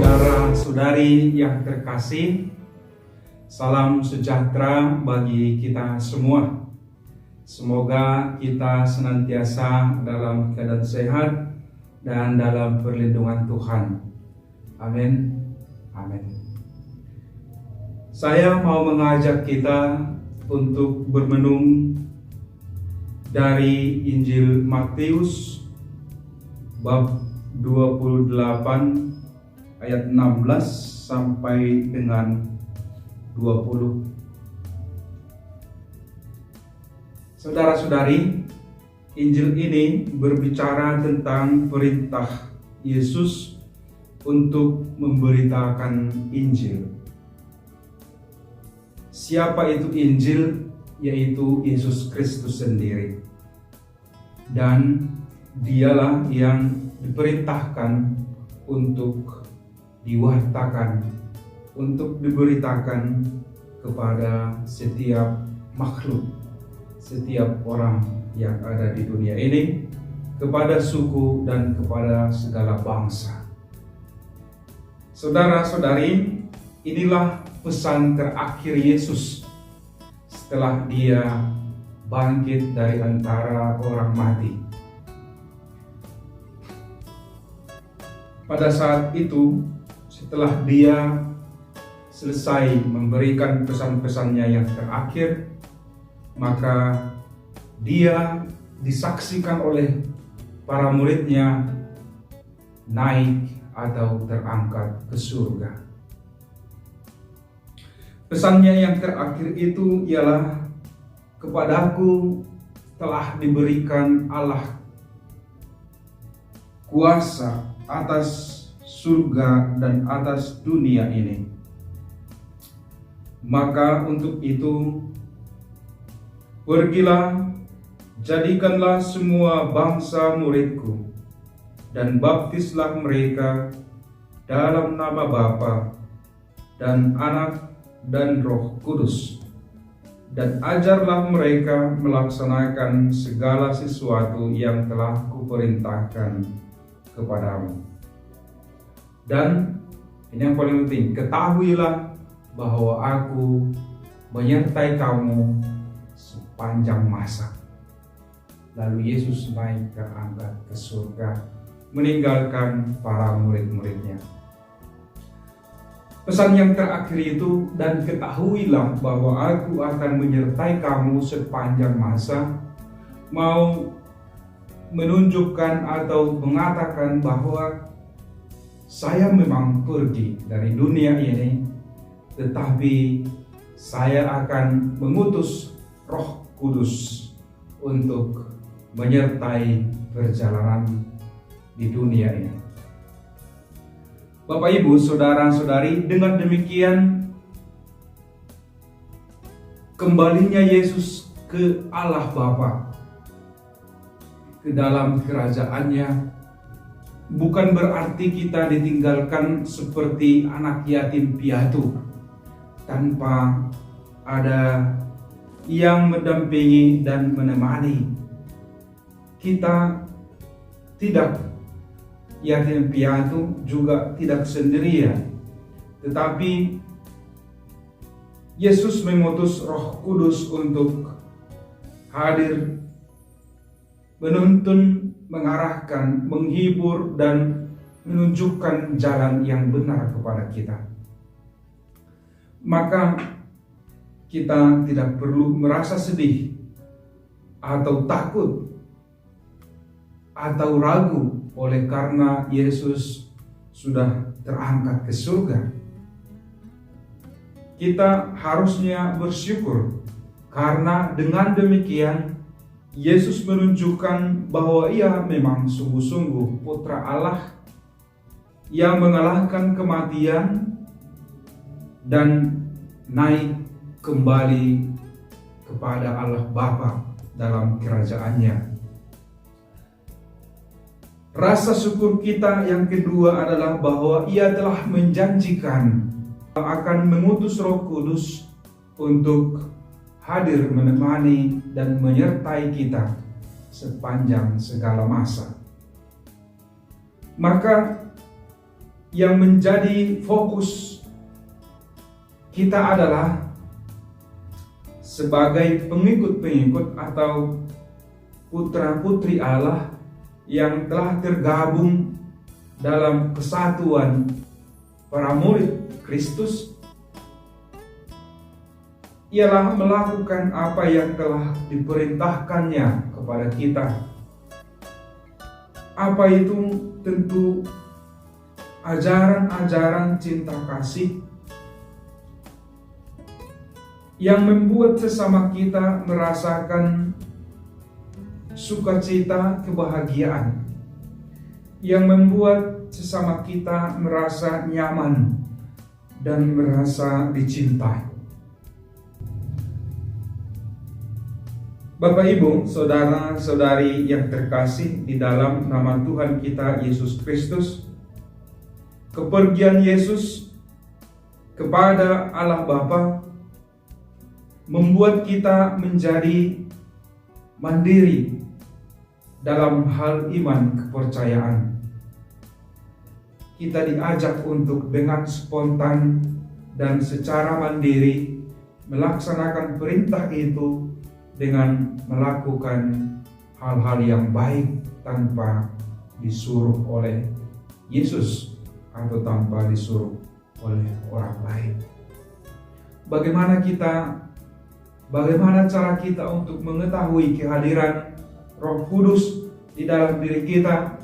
Saudara-saudari yang terkasih, salam sejahtera bagi kita semua. Semoga kita senantiasa dalam keadaan sehat dan dalam perlindungan Tuhan. Amin. Amin. Saya mau mengajak kita untuk bermenung dari Injil Matius bab 28 ayat 16 sampai dengan 20. Saudara-saudari, Injil ini berbicara tentang perintah Yesus untuk memberitakan Injil. Siapa itu Injil? Yaitu Yesus Kristus sendiri. Dan dialah yang diperintahkan untuk diwartakan, untuk diberitakan kepada setiap makhluk, setiap orang yang ada di dunia ini, kepada suku dan kepada segala bangsa. Saudara-saudari, inilah pesan terakhir Yesus setelah dia bangkit dari antara orang mati. Pada saat itu, setelah dia selesai memberikan pesan-pesannya yang terakhir, maka dia disaksikan oleh para muridnya naik atau terangkat ke surga. Pesannya yang terakhir itu ialah, kepadaku telah diberikan Allah kuasa atas surga dan atas dunia ini. Maka untuk itu, pergilah, jadikanlah semua bangsa muridku, dan baptislah mereka dalam nama Bapa dan Anak dan Roh Kudus, dan ajarlah mereka melaksanakan segala sesuatu yang telah kuperintahkan kepadamu. Dan ini yang paling penting, ketahuilah bahwa aku menyertai kamu sepanjang masa. Lalu Yesus naik terangkat ke surga, meninggalkan para murid-muridnya. Pesan yang terakhir itu, dan ketahuilah bahwa aku akan menyertai kamu sepanjang masa, mau menunjukkan atau mengatakan bahwa saya memang pergi dari dunia ini, tetapi saya akan mengutus Roh Kudus untuk menyertai perjalanan di dunia ini. Bapak, Ibu, saudara-saudari, dengan demikian kembalinya Yesus ke Allah Bapa, ke dalam kerajaannya, bukan berarti kita ditinggalkan seperti anak yatim piatu tanpa ada yang mendampingi dan menemani. Kita tidak yatim piatu, juga tidak sendirian, tetapi Yesus mengutus Roh Kudus untuk hadir, menuntun, mengarahkan, menghibur, dan menunjukkan jalan yang benar kepada kita. Maka kita tidak perlu merasa sedih atau takut atau ragu oleh karena Yesus sudah terangkat ke surga. Kita harusnya bersyukur karena dengan demikian Yesus menunjukkan bahwa ia memang sungguh-sungguh Putra Allah yang mengalahkan kematian dan naik kembali kepada Allah Bapa dalam kerajaannya. Rasa syukur kita yang kedua adalah bahwa ia telah menjanjikan akan mengutus Roh Kudus untuk hadir menemani dan menyertai kita sepanjang segala masa. Maka yang menjadi fokus kita adalah sebagai pengikut-pengikut atau putra-putri Allah yang telah tergabung dalam kesatuan para murid Kristus, ialah melakukan apa yang telah diperintahkannya kepada kita. Apa itu? Tentu ajaran-ajaran cinta kasih yang membuat sesama kita merasakan sukacita, kebahagiaan, yang membuat sesama kita merasa nyaman dan merasa dicintai. Bapak, Ibu, saudara-saudari yang terkasih di dalam nama Tuhan kita Yesus Kristus, kepergian Yesus kepada Allah Bapa membuat kita menjadi mandiri dalam hal iman kepercayaan. Kita diajak untuk dengan spontan dan secara mandiri melaksanakan perintah itu dengan melakukan hal-hal yang baik tanpa disuruh oleh Yesus atau tanpa disuruh oleh orang lain. Bagaimana cara kita untuk mengetahui kehadiran Roh Kudus di dalam diri kita?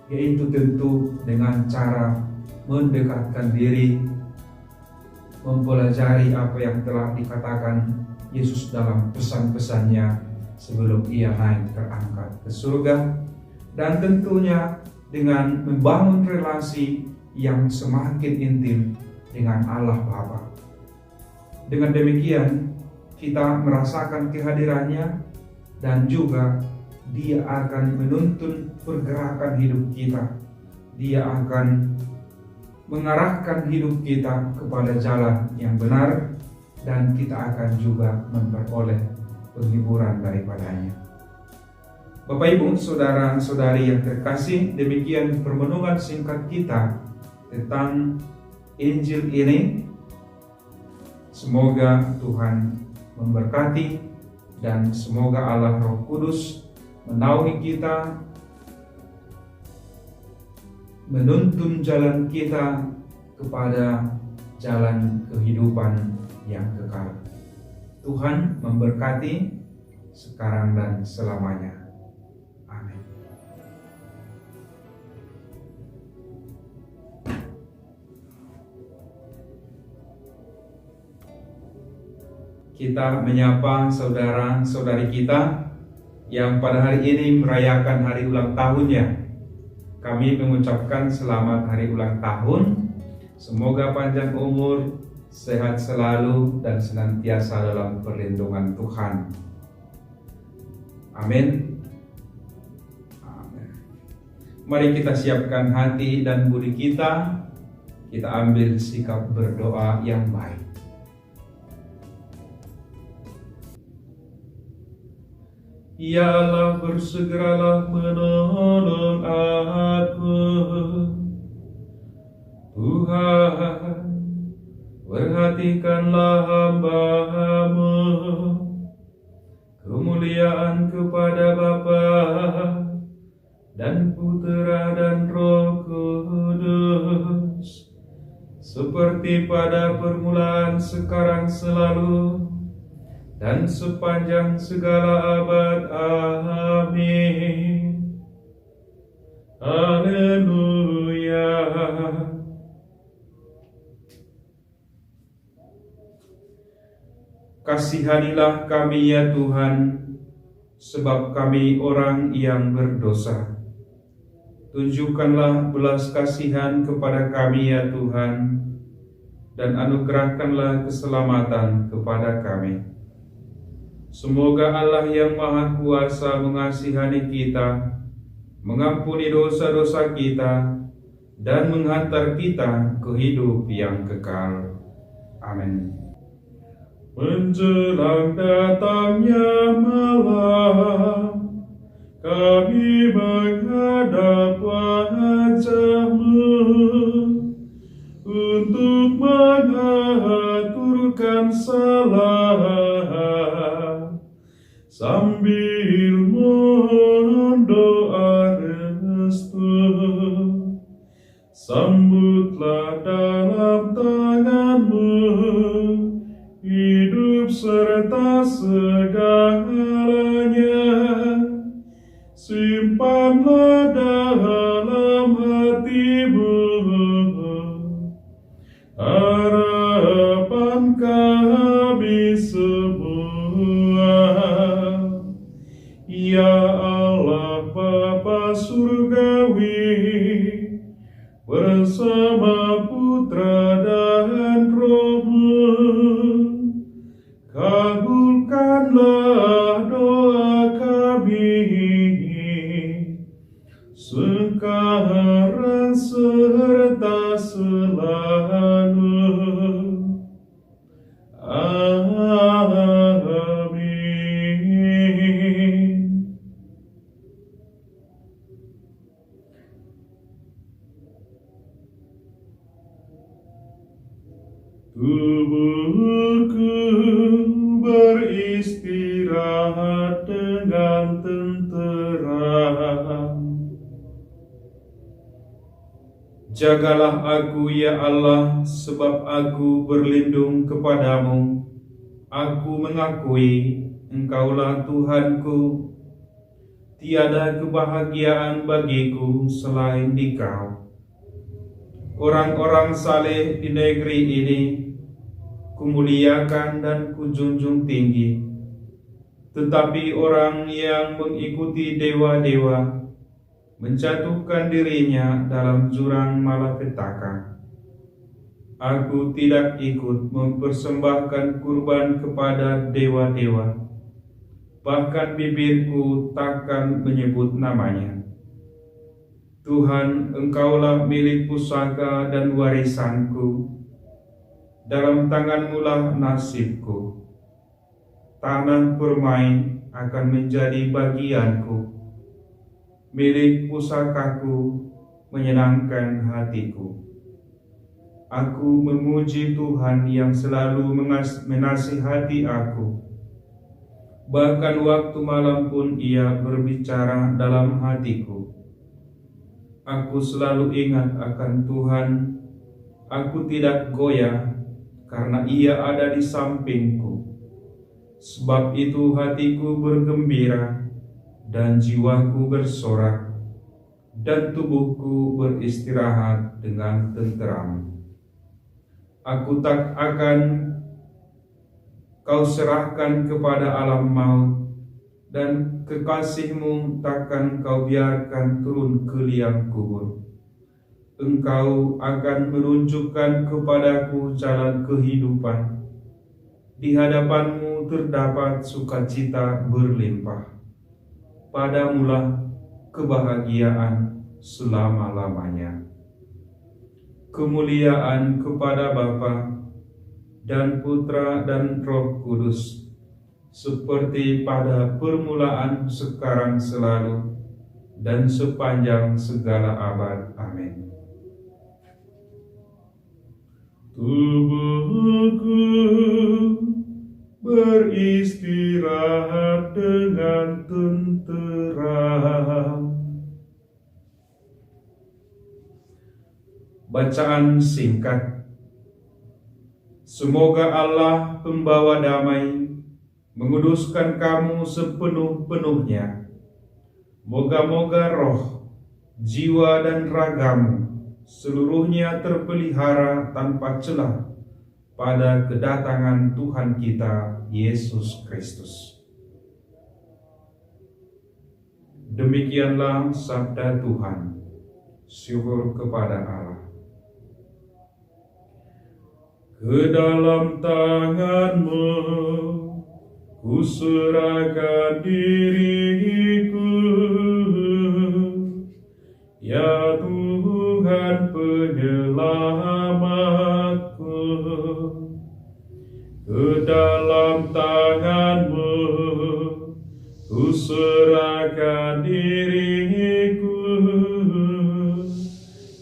Yaitu tentu dengan cara mendekatkan diri, mempelajari apa yang telah dikatakan Yesus dalam pesan-pesannya sebelum ia naik terangkat ke surga, dan tentunya dengan membangun relasi yang semakin intim dengan Allah Bapa. Dengan demikian kita merasakan kehadirannya, dan juga Dia akan menuntun pergerakan hidup kita. Dia akan mengarahkan hidup kita kepada jalan yang benar, dan kita akan juga memperoleh penghiburan daripadanya. Bapak, Ibu, saudara-saudari yang terkasih, demikian permenungan singkat kita tentang Injil ini. Semoga Tuhan memberkati, dan semoga Allah Roh Kudus menaungi kita, menuntun jalan kita kepada jalan kehidupan yang kekal. Tuhan memberkati sekarang dan selamanya. Amin. Kita menyapa saudara-saudari kita yang pada hari ini merayakan hari ulang tahunnya. Kami mengucapkan selamat hari ulang tahun. Semoga panjang umur, sehat selalu, dan senantiasa dalam perlindungan Tuhan. Amin. Amin. Mari kita siapkan hati dan budi kita. Kita ambil sikap berdoa yang baik. Ya Allah, bersegeralah menolong aku. Tuhan, perhatikanlah hamba-Mu. Kemuliaan kepada Bapa dan Putera dan Roh Kudus, seperti pada permulaan, sekarang, selalu, dan sepanjang segala abad. Amin. Haleluya. Kasihanilah kami ya Tuhan, sebab kami orang yang berdosa. Tunjukkanlah belas kasihan kepada kami ya Tuhan, dan anugerahkanlah keselamatan kepada kami. Semoga Allah yang Maha Kuasa mengasihani kita, mengampuni dosa-dosa kita, dan menghantar kita ke hidup yang kekal. Amin. Menjelang datangnya malam, kami menghadap wajah-Mu, mengaturkan salah, sambil mohon doa restu. Sambutlah dalam tangan-Mu hidup serta segalanya. Simpanlah dalam hati-Mu harapan kami semua. Ya Allah Bapa Surgawi, bersama Putra dan Roh-Mu, kabulkanlah doa kami sekarang serta selalu. Amin. Tubuhku beristirahat dengan tenteram. Jagalah aku ya Allah, sebab aku berlindung kepadamu. Aku mengakui Engkaulah Tuhanku. Tiada kebahagiaan bagiku selain Dikau. Orang-orang saleh di negeri ini kumuliakan dan kujunjung tinggi. Tetapi orang yang mengikuti dewa-dewa menjatuhkan dirinya dalam jurang malapetaka. Aku tidak ikut mempersembahkan kurban kepada dewa-dewa. Bahkan bibirku takkan menyebut namanya. Tuhan, Engkaulah milik pusaka dan warisanku. Dalam tangan-Mu lah nasibku. Tanah permai akan menjadi bagianku. Milik pusakaku menyenangkan hatiku. Aku memuji Tuhan yang selalu menasihati aku. Bahkan waktu malam pun Ia berbicara dalam hatiku. Aku selalu ingat akan Tuhan. Aku tidak goyah karena Ia ada di sampingku. Sebab itu hatiku bergembira dan jiwaku bersorak, dan tubuhku beristirahat dengan tenteram. Aku tak akan Kau serahkan kepada alam maut, dan kekasih-Mu takkan Kau biarkan turun ke liang kubur. Engkau akan menunjukkan kepadaku jalan kehidupan. Di hadapan-Mu terdapat sukacita berlimpah. Padamulah kebahagiaan selama-lamanya. Kemuliaan kepada Bapa dan Putra dan Roh Kudus, seperti pada permulaan, sekarang, selalu, dan sepanjang segala abad. Amin. Tubuhku beristirahat dengan tenteram. Bacaan singkat. Semoga Allah pembawa damai menguduskan kamu sepenuh-penuhnya. Moga-moga roh, jiwa dan ragamu seluruhnya terpelihara tanpa celah pada kedatangan Tuhan kita Yesus Kristus. Demikianlah sabda Tuhan. Syukur kepada Allah. Ke dalam tangan-Mu ku serahkan diriku, ya Tuhan penyelamatku. Ke dalam tangan-Mu ku serahkan diriku,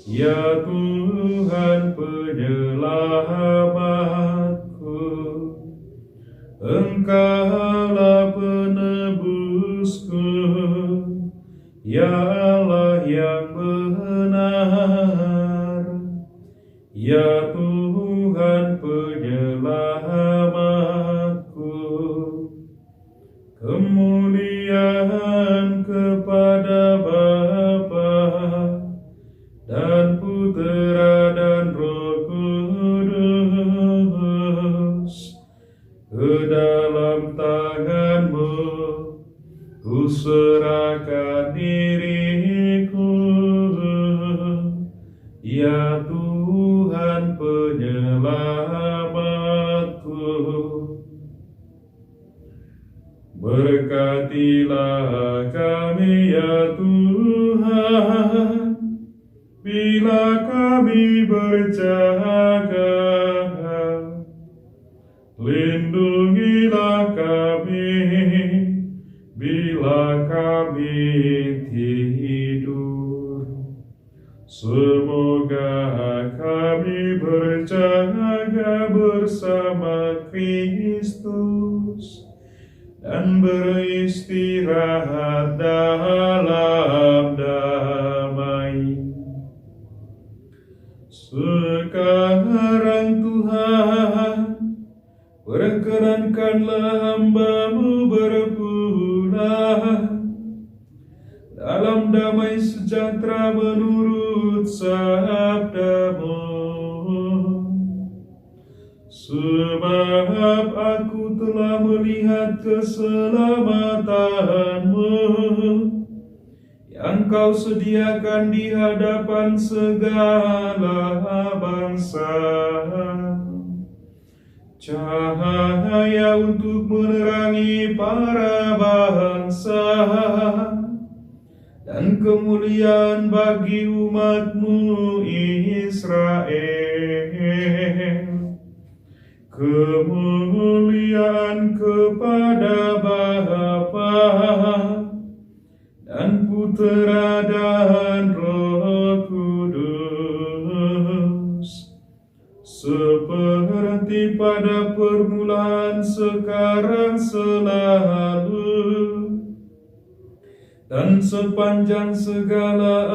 ya Tuhan penyelamatku, Engkaulah penebusku, ya Allah yang benar, ya Tuhan penyelamatku. Kemuliaan kepada Bapa dan Putera dan Roh Kudus. Ke dalam tangan-Mu ku serahkan diriku, ya Tuhan penyelamatku. Berkatilah kami ya Tuhan, bila kami berjaga. Lindungilah kami bila kami tidur. Semoga kami berjaga bersama Kristus dan beristirahat dalam damai. Sekarang Tuhan, perkenankanlah hamba-Mu berpulang dalam damai sejahtera menurut sabda-Mu. Sebab aku telah melihat keselamatan-Mu yang Kau sediakan di hadapan segala bangsa, cahaya untuk menerangi para bangsa, dan kemuliaan bagi umat-Mu Israel. Kemuliaan kepada Bapa dan Putera dan Roh Kudus, seperti pada permulaan, sekarang, selalu, dan sepanjang segala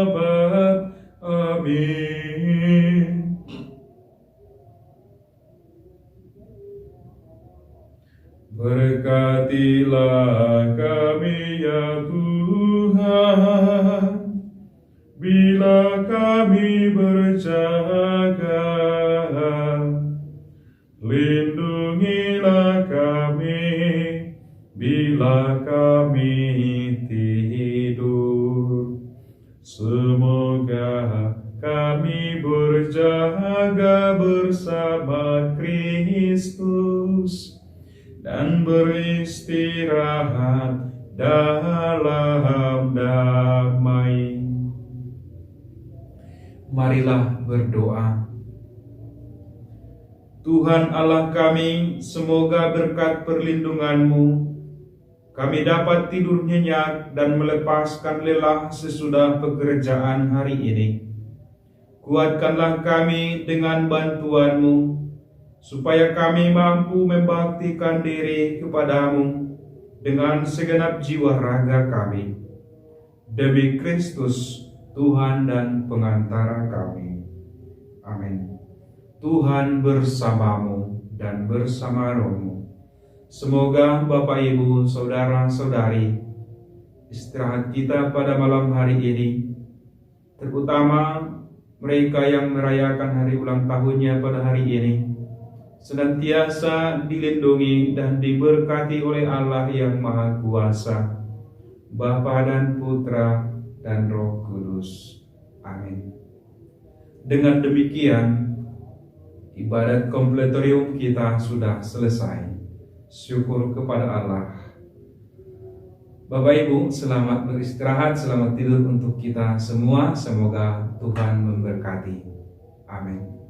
abad. Amin. Berkatilah kami ya Tuhan, bila kami berjaga. Lindungilah kami bila kami tidur. Semoga kami berjaga bersama Kristus dan beristirahat dalam damai. Marilah berdoa. Tuhan Allah kami, semoga berkat perlindungan-Mu kami dapat tidur nyenyak dan melepaskan lelah sesudah pekerjaan hari ini. Kuatkanlah kami dengan bantuan-Mu, supaya kami mampu membaktikan diri kepada-Mu dengan segenap jiwa raga kami. Demi Kristus, Tuhan dan pengantara kami. Amin. Tuhan bersamamu dan bersama rohmu. Semoga Bapak, Ibu, Saudara-saudari, istirahat kita pada malam hari ini, terutama mereka yang merayakan hari ulang tahunnya pada hari ini, senantiasa dilindungi dan diberkati oleh Allah yang Maha Kuasa, Bapa dan Putra dan Roh Kudus. Amin. Dengan demikian, ibadat kompletorium kita sudah selesai. Syukur kepada Allah. Bapak Ibu, selamat beristirahat, selamat tidur untuk kita semua. Semoga Tuhan memberkati. Amin.